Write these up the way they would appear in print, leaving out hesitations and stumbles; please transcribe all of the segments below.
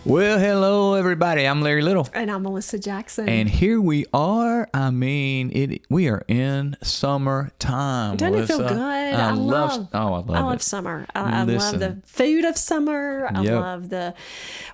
Well, hello, everybody. I'm Larry Little. And I'm Melissa Jackson. And here we are. I mean, we are in summertime. Doesn't Melissa. it feel good? I love it. summer. I love the food of summer. I Yep. love the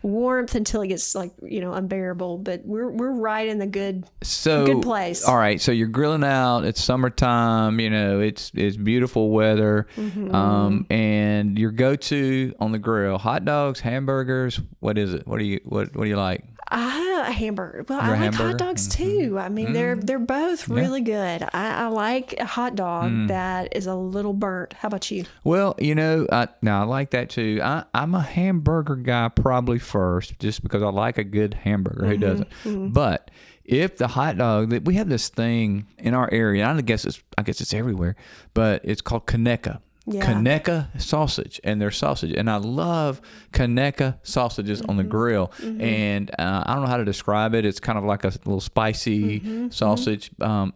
warmth until it gets unbearable. But we're right in the good place. All right. So you're grilling out. It's summertime. It's beautiful weather. Mm-hmm. And your go-to on the grill: hot dogs, hamburgers. What is it? What do you like? A hamburger. Well, You're I a like hamburger? hot dogs too. I mean, they're both really good. I like a hot dog that is a little burnt. How about you? Well, I like that too. I'm a hamburger guy probably first, just because I like a good hamburger. Who doesn't? Mm-hmm. But if the hot dog, we have this thing in our area, I guess it's everywhere, but it's called Kaneka. Yeah. Kaneka sausage, and their sausage, and I love Kaneka sausages on the grill. And I don't know how to describe it. It's kind of like a little spicy sausage,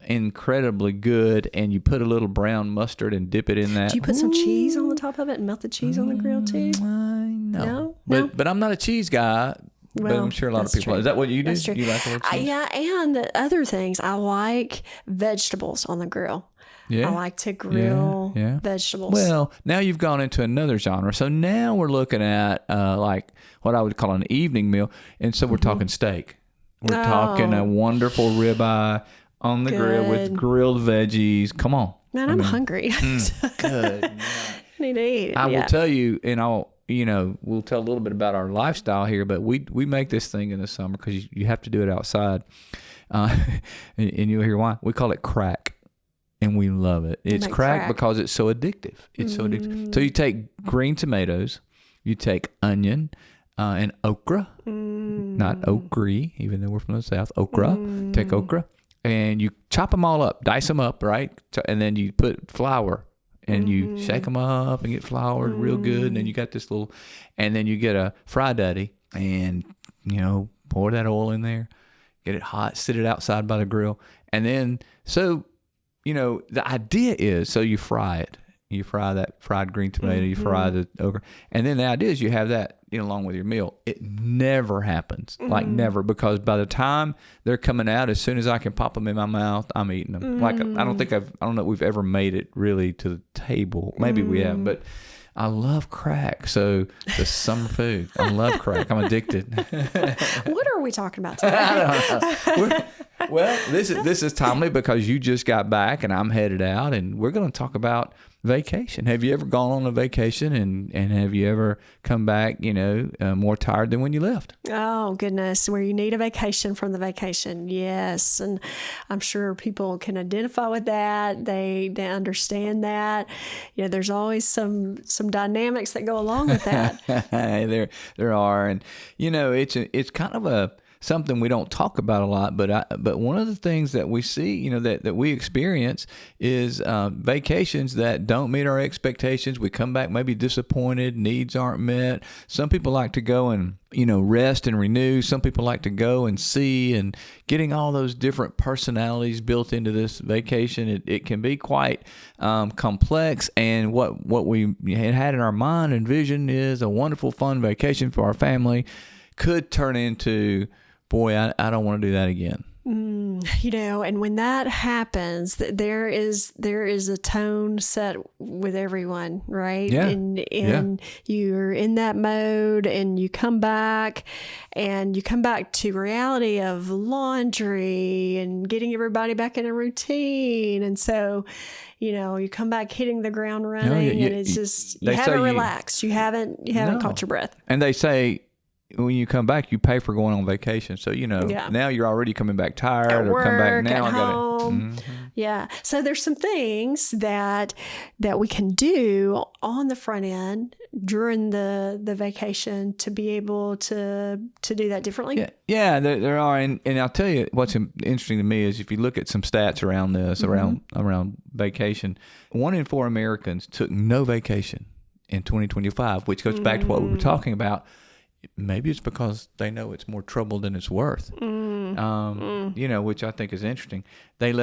incredibly good. And you put a little brown mustard and dip it in that. Do you put some cheese on the top of it and melt the cheese on the grill too? No. No? But I'm not a cheese guy. But Well, I'm sure a lot of that's people. true. Is that what you do? That's true. You like a little cheese? Yeah, and other things. I like vegetables on the grill. Yeah. I like to grill vegetables. Well, now you've gone into another genre. So now we're looking at like what I would call an evening meal. And so we're talking steak. We're talking a wonderful ribeye on the grill with grilled veggies. Come on. Man, I'm hungry. Good. I need to eat. I will tell you, and we'll tell a little bit about our lifestyle here, but we make this thing in the summer because you have to do it outside. And you'll hear why. We call it crack. And we love it. It's crack because it's so addictive. It's so addictive. So you take green tomatoes, you take onion and okra, not okra, even though we're from the South, okra. Take okra, and you chop them all up, dice them up, right? And then you put flour, and you shake them up and get floured real good. And then you got this little, and then you get a fry daddy, and, pour that oil in there, get it hot, sit it outside by the grill. And then, the idea is, so you fry it. You fry that fried green tomato, you fry the okra. And then the idea is you have that, along with your meal. It never happens, like never, because by the time they're coming out, as soon as I can pop them in my mouth, I'm eating them. Like, I don't know if we've ever made it really to the table. Maybe we have, but I love crack. So the summer food, I love crack. I'm addicted. What are we talking about today? I don't know. Well, this is timely because you just got back and I'm headed out, and we're going to talk about vacation. Have you ever gone on a vacation and have you ever come back, more tired than when you left? Oh, goodness. Where you need a vacation from the vacation. Yes. And I'm sure people can identify with that. They understand that. There's always some dynamics that go along with that. There are. And, it's kind of something we don't talk about a lot, but one of the things that we see, that we experience is vacations that don't meet our expectations. We come back maybe disappointed, needs aren't met. Some people like to go and, rest and renew. Some people like to go and see, and getting all those different personalities built into this vacation. It can be quite complex. And what we had in our mind and vision is a wonderful, fun vacation for our family could turn into, boy, I don't want to do that again. And when that happens, there is a tone set with everyone, right? Yeah. And you're in that mode, and you come back to reality of laundry and getting everybody back in a routine. And so, you come back hitting the ground running, and it's just, you haven't relaxed. You haven't caught your breath. And they say, when you come back, you pay for going on vacation. So, now you're already coming back tired, at work, come back now. At home. Yeah. So there's some things that we can do on the front end during the vacation to be able to do that differently. Yeah, there are. And I'll tell you what's interesting to me is if you look at some stats around this, around vacation, 1 in 4 Americans took no vacation in 2025, which goes back to what we were talking about. Maybe it's because they know it's more trouble than it's worth, which I think is interesting. They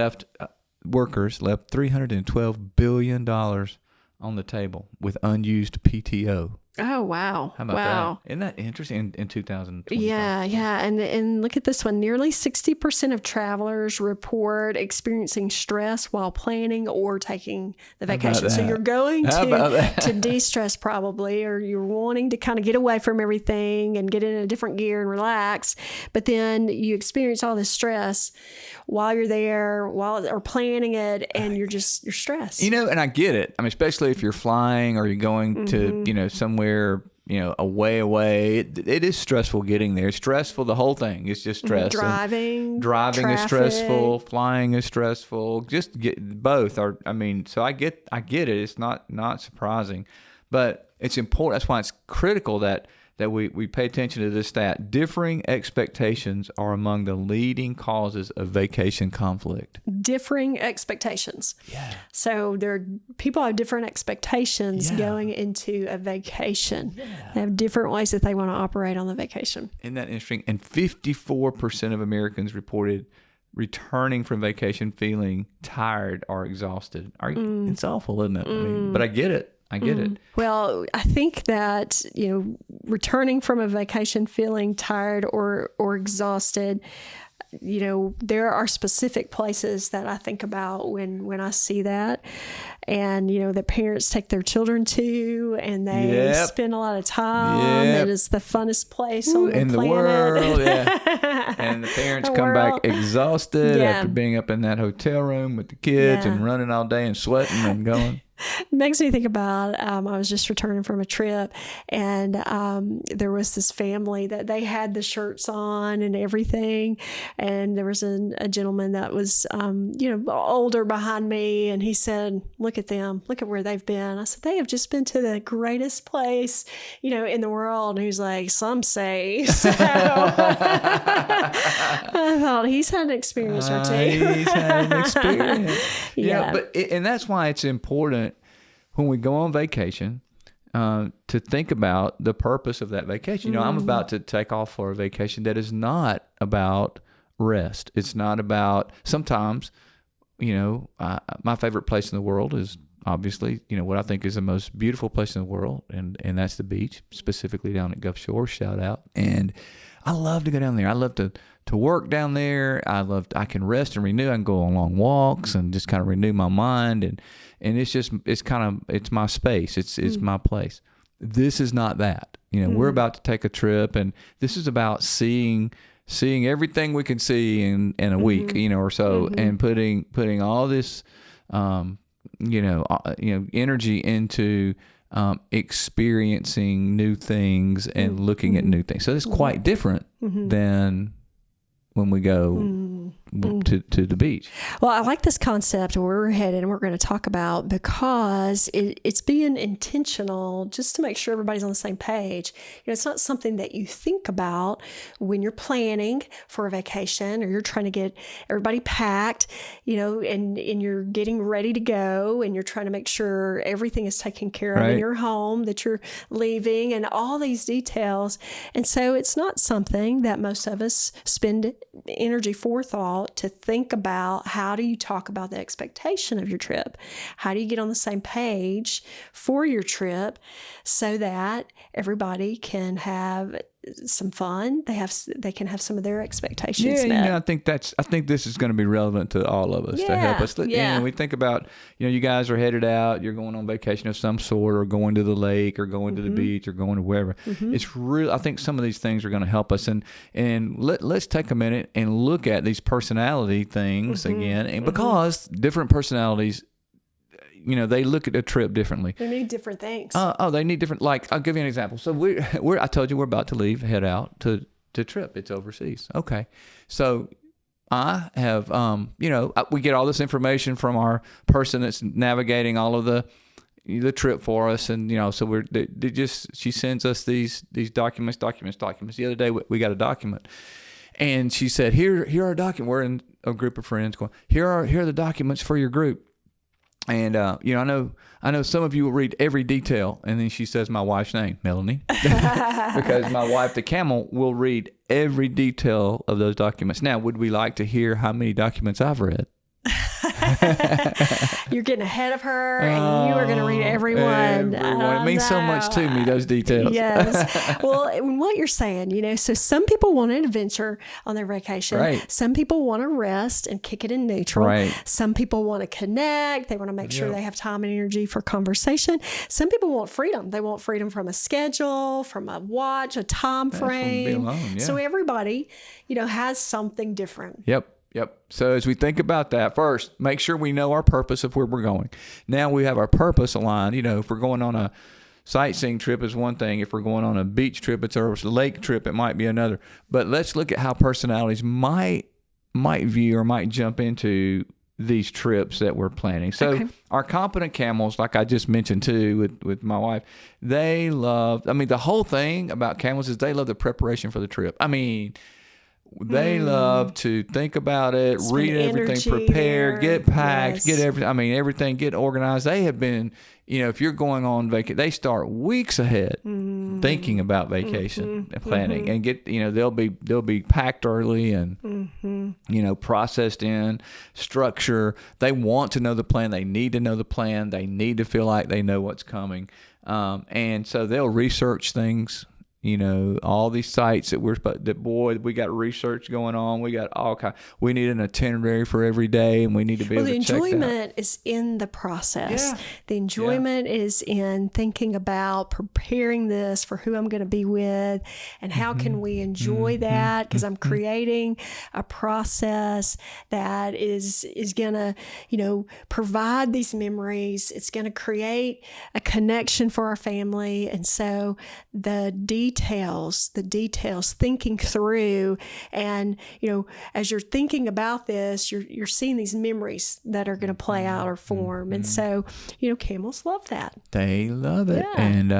workers left $312 billion on the table with unused PTO. Oh, wow. How about wow. that? Isn't that interesting in 2025? Yeah. And look at this one. Nearly 60% of travelers report experiencing stress while planning or taking the vacation. So you're going to de-stress probably, or you're wanting to kind of get away from everything and get in a different gear and relax. But then you experience all this stress while you're there, or planning it, and you're stressed. And I get it. I mean, especially if you're flying or you're going to, somewhere, away. It is stressful getting there. It's stressful. The whole thing is just stress. Driving traffic. Is stressful. Flying is stressful. Just both are. I mean, so I get it. It's not surprising, but it's important. That's why it's critical that we pay attention to this stat. Differing expectations are among the leading causes of vacation conflict. Differing expectations. Yeah. So people have different expectations going into a vacation. Yeah. They have different ways that they want to operate on the vacation. Isn't that interesting? And 54% of Americans reported returning from vacation feeling tired or exhausted. It's awful, isn't it? I mean, but I get it. I get it. Well, I think that, returning from a vacation feeling tired or exhausted, there are specific places that I think about when I see that. And, the parents take their children to, and they spend a lot of time. And it's the funnest place on the planet. The world, And the parents come back exhausted after being up in that hotel room with the kids and running all day and sweating and going. It makes me think about, I was just returning from a trip, and there was this family that they had the shirts on and everything. And there was a gentleman that was, older behind me, and he said, "Look at them, look at where they've been." I said, "They have just been to the greatest place, in the world." And he was like, "Some say." So I thought he's had an experience or two. He's had an experience. And that's why it's important when we go on vacation to think about the purpose of that vacation. I'm about to take off for a vacation that is not about rest. It's not about, sometimes, my favorite place in the world is obviously, what I think is the most beautiful place in the world, and that's the beach, specifically down at Gulf Shore, shout out. And I love to go down there. I love to work down there. I can rest and renew. I can go on long walks and just kind of renew my mind. And it's my space. It's my place. This is not that. We're about to take a trip, and this is about seeing everything we can see in a week, or so, and putting all this, energy into experiencing new things and looking at new things. So it's quite different than when we go to the beach. Well, I like this concept where we're headed and we're going to talk about, because it's being intentional just to make sure everybody's on the same page. It's not something that you think about when you're planning for a vacation, or you're trying to get everybody packed, and you're getting ready to go, and you're trying to make sure everything is taken care of in your home that you're leaving, and all these details. And so it's not something that most of us spend energy, forethought to think about. How do you talk about the expectation of your trip? How do you get on the same page for your trip so that everybody can have some fun? They can have some of their expectations met. I think this is going to be relevant to all of us to help us. We think about, you guys are headed out, you're going on vacation of some sort, or going to the lake, or going to the beach, or going to wherever. It's real. I think some of these things are going to help us, and let's take a minute and look at these personality things again, and because different personalities, they look at a trip differently. They need different things. They need different. Like, I'll give you an example. So I told you we're about to head out to trip. It's overseas. Okay. So I have, we get all this information from our person that's navigating all of the trip for us, and so she sends us these documents. The other day we got a document, and she said, "Here are documents." We're in a group of friends going, "Here are the documents for your group." And, I know some of you will read every detail. And then she says my wife's name, Melanie, because my wife, the camel, will read every detail of those documents. Now, would we like to hear how many documents I've read? You're getting ahead of her, and you are going to read everyone. It means so much to me, those details. Yes. Well, what you're saying, so some people want an adventure on their vacation. Right. Some people want to rest and kick it in neutral. Right. Some people want to connect. They want to make sure they have time and energy for conversation. Some people want freedom. They want freedom from a schedule, from a watch, a time frame. Be alone, So everybody, has something different. Yep. So as we think about that, first, make sure we know our purpose of where we're going. Now we have our purpose aligned. If we're going on a sightseeing trip is one thing. If we're going on a beach trip, it's a lake trip, it might be another. But let's look at how personalities might view or might jump into these trips that we're planning. So our competent camels, like I just mentioned too with my wife, they love, the whole thing about camels is they love the preparation for the trip. They love to think about it, read everything, prepare, get packed, get everything, get organized. They have been, if you're going on vacation, they start weeks ahead thinking about vacation and planning and get, they'll be packed early and, processed in structure. They want to know the plan. They need to know the plan. They need to feel like they know what's coming. And so they'll research things. All these sites we got research going on. We got all kind. We need an itinerary for every day, and we need to be able to check that. The enjoyment is in the process. Yeah. The enjoyment is in thinking about preparing this for who I'm going to be with, and how can we enjoy that? Because I'm creating a process that is going to, provide these memories. It's going to create a connection for our family, and so the details, thinking through, and as you're thinking about this, you're seeing these memories that are going to play out or form. And so camels love that. They love it. Yeah. And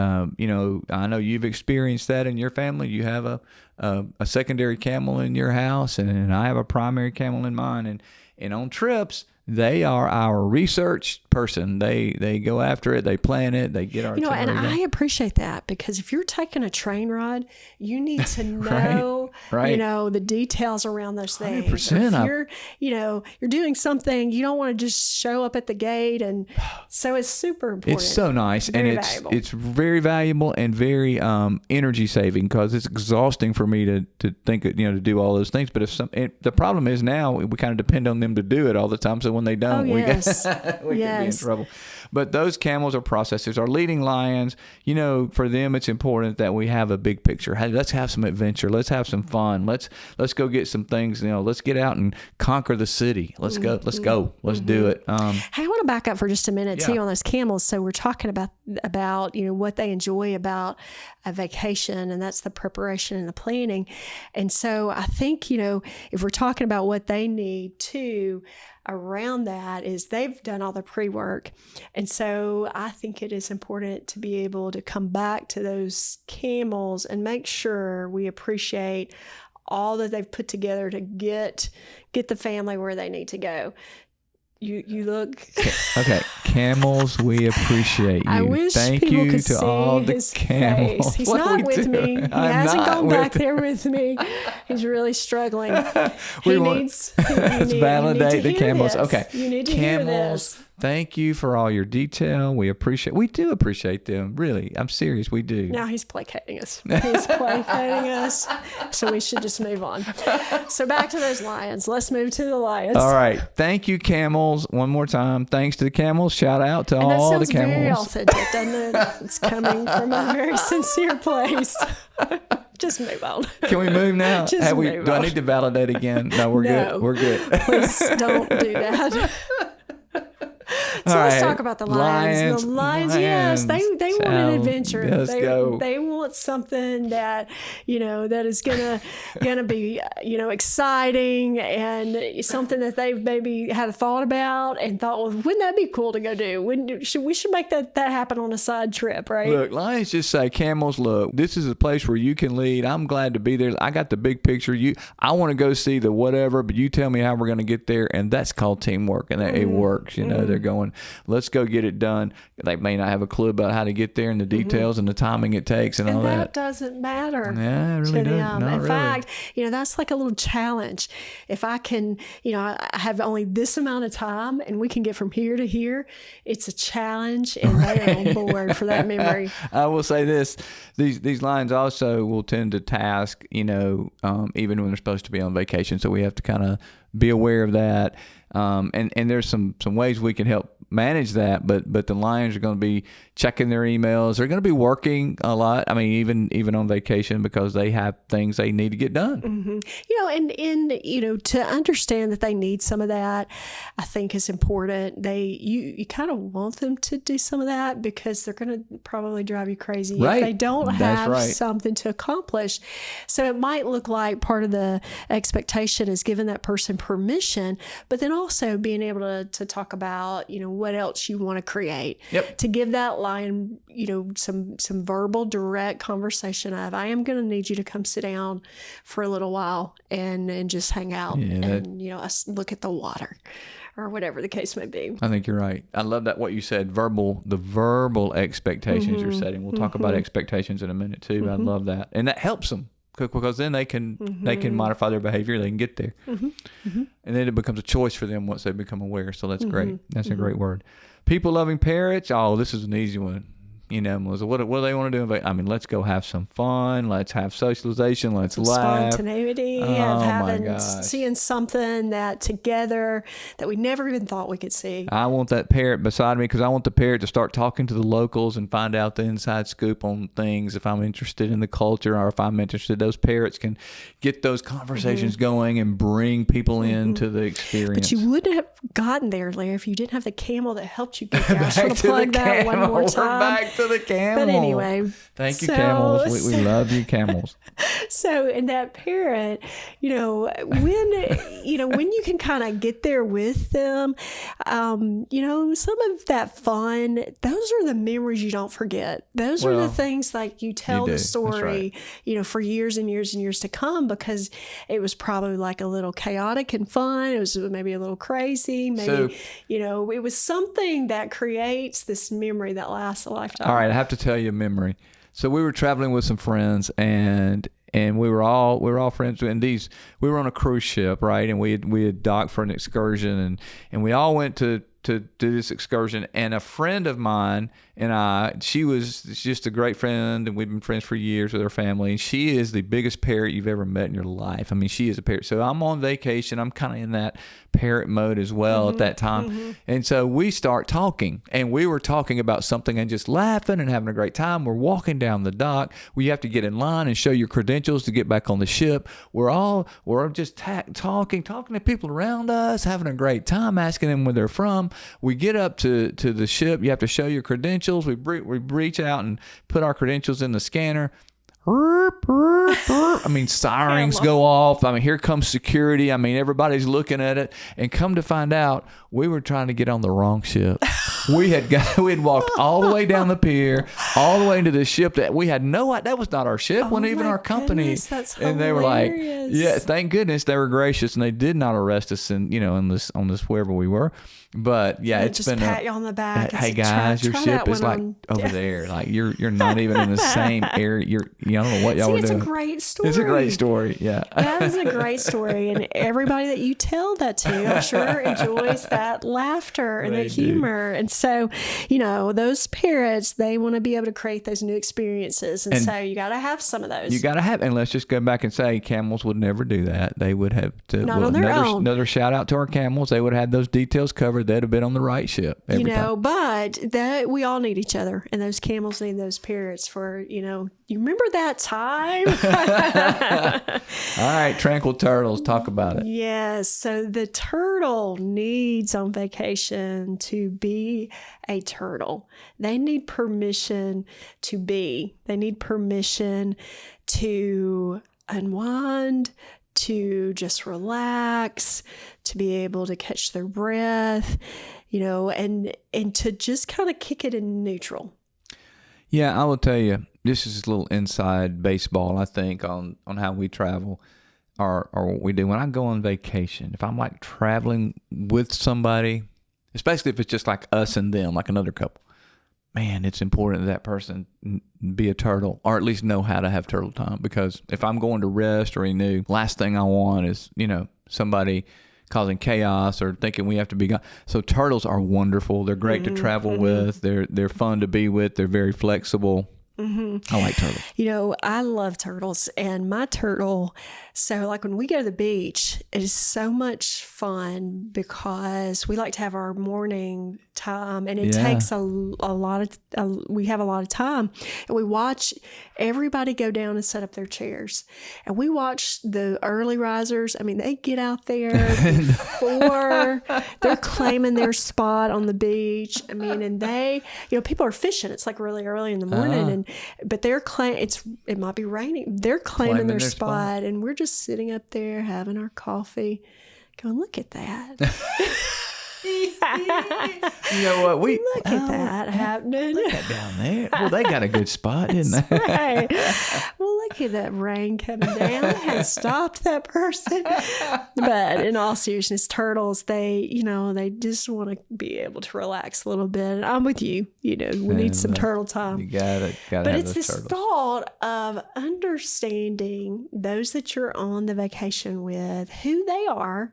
I know you've experienced that in your family. You have a secondary camel in your house, and I have a primary camel in mine, and on trips they are our research person. They go after it. They plan it. They get our and I appreciate that, because if you're taking a train ride, you need to know, right. The details around those things. 100%. If you're doing something, you don't want to just show up at the gate, and so it's super important. It's so nice, very and valuable. It's very valuable and very energy saving, because it's exhausting for me to think to do all those things. But the problem is now we kind of depend on them to do it all the time. So when they don't, we can be in trouble. But those camels are processors. Our leading lions, for them it's important that we have a big picture. Hey, let's have some adventure. Let's have some fun. Let's go get some things. Let's get out and conquer the city. Let's go. Let's go. Let's do it. Hey, I want to back up for just a minute too on those camels. So we're talking about what they enjoy about a vacation, and that's the preparation and the planning. And so I think if we're talking about what they need too around that, is they've done all the pre-work. And so I think it is important to be able to come back to those camels and make sure we appreciate all that they've put together to get the family where they need to go. You look okay. Camels, we appreciate you. I wish Thank people you could to see all the his camels. Face. He's not with me. He hasn't gone back there with me. He's really struggling. Let's validate the camels. This. Okay. You need to hear this. Thank you for all your detail. We do appreciate them. Really. I'm serious. We do. Now he's placating us. So we should just move on. So back to those lions. Let's move to the lions. All right. Thank you, camels. One more time. Thanks to the camels. Shout out to all the camels. That sounds very authentic, doesn't it? It's coming from a very sincere place. Just move on. Can we move now? Do I need to validate again? No, we're good. We're good. Please don't do that. So let's talk about the lions. The lions, yes, they want an adventure. Let's go. They want something that that is gonna be exciting, and something that they've maybe had a thought about and thought, well, wouldn't that be cool to go do? We should make that happen on a side trip, right? Look, lions just say, camels, look, this is a place where you can lead. I'm glad to be there. I got the big picture. I want to go see the whatever, but you tell me how we're going to get there, and that's called teamwork, and it works. They're going going. Let's go get it done. They may not have a clue about how to get there and the details and the timing it takes and all that. And that doesn't matter. Yeah, it really doesn't. In fact, that's like a little challenge. If I can, I have only this amount of time and we can get from here to here, it's a challenge and they're on board for that memory. I will say this. These lines also will tend to task, even when they're supposed to be on vacation. So we have to kind of be aware of that. And there's some ways we can help manage that, but the lions are going to be checking their emails. They're going to be working a lot. I mean, even on vacation, because they have things they need to get done. And to understand that they need some of that, I think is important. You kind of want them to do some of that because they're going to probably drive you crazy if they don't have something to accomplish. So it might look like part of the expectation is giving that person permission, but then also being able to talk about, what else you want to create. Yep. To give that lion, some verbal, direct conversation of, I am going to need you to come sit down for a little while and just hang out and look at the water or whatever the case may be. I think you're right. I love that what you said, the verbal expectations you're setting. We'll talk about expectations in a minute too. I love that. And that helps them because then they can modify their behavior. They can get there. And then it becomes a choice for them once they become aware. So that's great. That's a great word. People loving parrots. Oh, this is an easy one. Melissa, what do they want to do? I mean, let's go have some fun. Let's have socialization. Let's laugh. Spontaneity of seeing something that together that we never even thought we could see. I want that parrot beside me because I want the parrot to start talking to the locals and find out the inside scoop on things. If I'm interested in the culture or if I'm interested, those parrots can get those conversations going and bring people into the experience. But you wouldn't have gotten there, Larry, if you didn't have the camel that helped you get there. I just want to plug that one more time. Back to the camel. But anyway. Thank you, camels. We love you, camels. So in that parrot, when you can kind of get there with them, some of that fun, those are the memories you don't forget. Those are the things like you tell the story, for years and years and years to come, because it was probably like a little chaotic and fun. It was maybe a little crazy. Maybe, it was something that creates this memory that lasts a lifetime. All right. I have to tell you a memory. So we were traveling with some friends and we were all friends, and we were on a cruise ship, right? And we had docked for an excursion, and we all went to do this excursion. And a friend of mine and she was just a great friend, and we've been friends for years with her family. And she is the biggest parrot you've ever met in your life. I mean, she is a parrot. So I'm on vacation. I'm kind of in that parrot mode as well at that time. And so we start talking, and we were talking about something and just laughing and having a great time. We're walking down the dock where you have to get in line and show your credentials to get back on the ship. We're just talking to people around us, having a great time, asking them where they're from. We get up to the ship. You have to show your credentials. We reach out and put our credentials in the scanner. I mean, sirens go off. I mean, here comes security. I mean, everybody's looking at it. And come to find out, we were trying to get on the wrong ship. We had walked all the way down the pier, all the way into this ship that we had that was not our ship, wasn't even our company. Goodness, that's hilarious. And they were like, yeah, thank goodness they were gracious, and they did not arrest us on this wherever we were. But yeah, it's just been pat you on the back. Hey guys, your ship is like over there. Like you're not even in the same area. I don't know what y'all were doing. It's a great story. It's a great story. Yeah. That is a great story. And everybody that you tell that to, I'm sure, enjoys that laughter and that humor. And so, those parrots, they want to be able to create those new experiences. And so you got to have some of those. You got to have, and let's just go back and say camels would never do that. They would have to. Not on their own. Another shout out to our camels. They would have had those details covered. They'd have been on the right ship every time. But that we all need each other. And those camels need those parrots for, you remember that time? All right, tranquil turtles, talk about it. Yes. So the turtle needs on vacation to be a turtle. They need permission to be. They need permission to unwind, to just relax, to be able to catch their breath, and to just kind of kick it in neutral. Yeah, I will tell you, this is a little inside baseball, I think, on how we travel or what we do. When I go on vacation, if I'm like traveling with somebody, especially if it's just like us and them, like another couple. Man, it's important that person be a turtle, or at least know how to have turtle time. Because if I'm going to rest or renew, last thing I want is, somebody causing chaos or thinking we have to be gone. So turtles are wonderful. They're great to travel with. They're fun to be with. They're very flexible. I like turtles. I love turtles, and my turtle. So like when we go to the beach, it is so much fun because we like to have our morning time, and it takes a lot of, we have a lot of time, and we watch everybody go down and set up their chairs, and we watch the early risers. I mean, they get out there before they're claiming their spot on the beach. I mean, and they, people are fishing. It's like really early in the morning, but they're it might be raining. They're claiming their spot, and we're just sitting up there having our coffee, going, look at that. You know what? Look at that happening. Look at down there. Well, they got a good spot, didn't they? Right. Well, look at that rain coming down. It has stopped that person. But in all seriousness, turtles, they just want to be able to relax a little bit. And I'm with you. We need some turtle time. You gotta but have it's those this turtles. thought of understanding those that you're on the vacation with, who they are,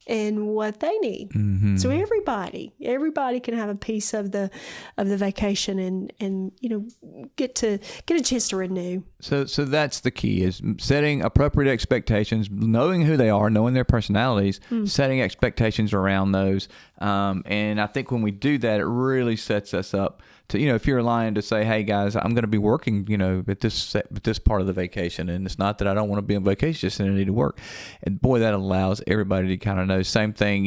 and what they need. So everybody can have a piece of the vacation and get a chance to renew. So that's the key, is setting appropriate expectations, knowing who they are, knowing their personalities, setting expectations around those. And I think when we do that, it really sets us up to, if you're lying to say, hey guys, I'm going to be working, at this part of the vacation. And it's not that I don't want to be on vacation, just that I need to work. And boy, that allows everybody to kind of know. Same thing,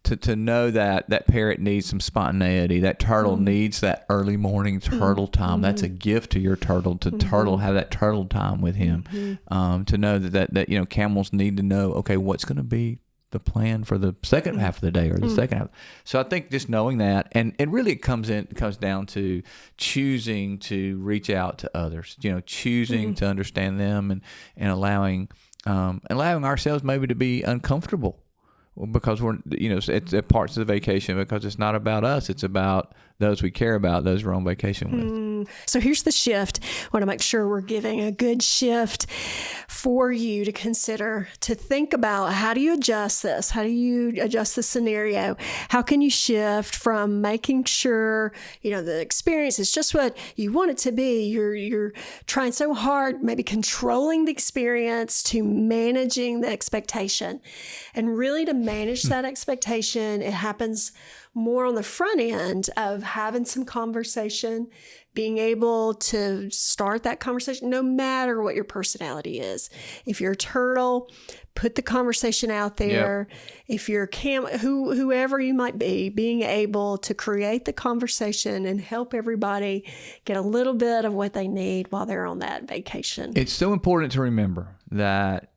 to know that parrot needs some spontaneity. That turtle needs that early morning turtle time. That's a gift to your turtle, to turtle, have that turtle time with him. To know that camels need to know, okay, what's going to be the plan for the second half of the day or the second half. So I think just knowing that, and really it comes down to choosing to reach out to others, choosing to understand them and allowing ourselves maybe to be uncomfortable because we're, it's parts of the vacation, because it's not about us. It's about those we care about, those we're on vacation with. So here's the shift. I want to make sure we're giving a good shift for you to consider, to think about, how do you adjust this? How do you adjust the scenario? How can you shift from making sure, the experience is just what you want it to be? You're trying so hard, maybe controlling the experience, to managing the expectation. And really to manage that expectation, it happens more on the front end of having some conversation, being able to start that conversation no matter what your personality is. If you're a turtle, put the conversation out there. Yep. If you're whoever you might be, being able to create the conversation and help everybody get a little bit of what they need while they're on that vacation. It's so important to remember that,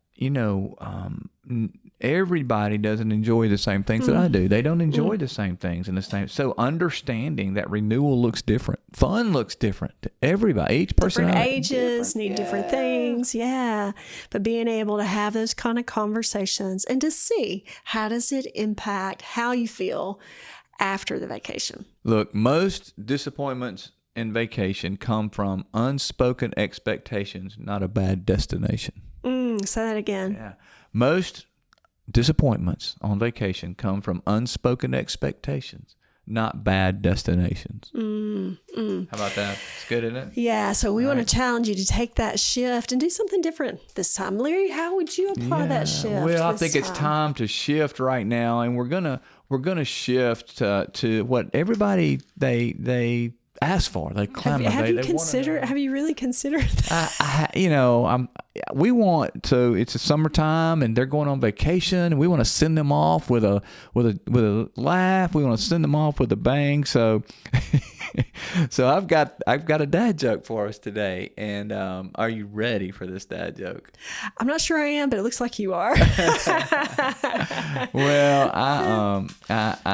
everybody doesn't enjoy the same things that I do. They don't enjoy the same things and the same. So understanding that renewal looks different, fun looks different to everybody. Each person, different ages need different things. Yeah, but being able to have those kind of conversations and to see how does it impact how you feel after the vacation. Look, most disappointments in vacation come from unspoken expectations, not a bad destination. Say that again. Yeah, most disappointments on vacation come from unspoken expectations, not bad destinations. How about that? It's good, isn't it? Yeah, so we want to challenge you to take that shift and do something different this time. Larry, how would you apply that shift? Well, I think it's time to shift right now, and we're gonna shift to what everybody they ask for. They clamor. Have you really considered that? We want to. It's a summertime, and they're going on vacation, and we want to send them off with a laugh. We want to send them off with a bang. So, I've got a dad joke for us today, and are you ready for this dad joke? I'm not sure I am, but it looks like you are. Well, I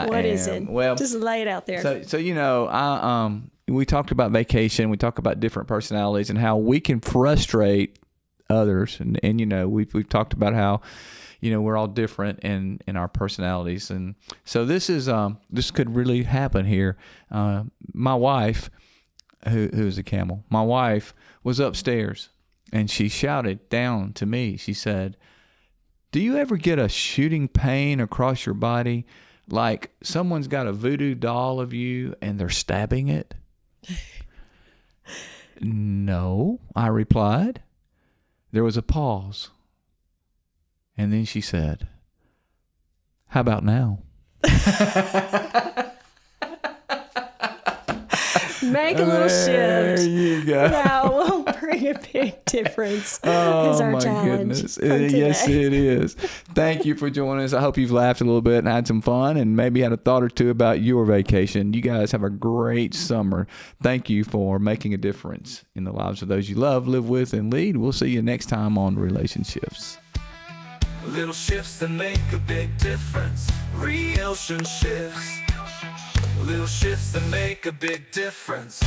What am. is it? Well, just lay it out there. So we talked about vacation. We talked about different personalities and how we can frustrate others, and we've talked about how we're all different in our personalities. And so this could really happen here. My wife, who's a camel, my wife was upstairs and she shouted down to me. She said, "Do you ever get a shooting pain across your body? Like someone's got a voodoo doll of you and they're stabbing it?" "No," I replied. There was a pause. And then she said, "How about now?" Make a little shift. There you go. That will bring a big difference. Oh, is our my challenge goodness. from today. Yes, it is. Thank you for joining us. I hope you've laughed a little bit and had some fun and maybe had a thought or two about your vacation. You guys have a great summer. Thank you for making a difference in the lives of those you love, live with, and lead. We'll see you next time on RelationShifts. Little shifts that make a big difference. RelationShifts. Little shifts that make a big difference.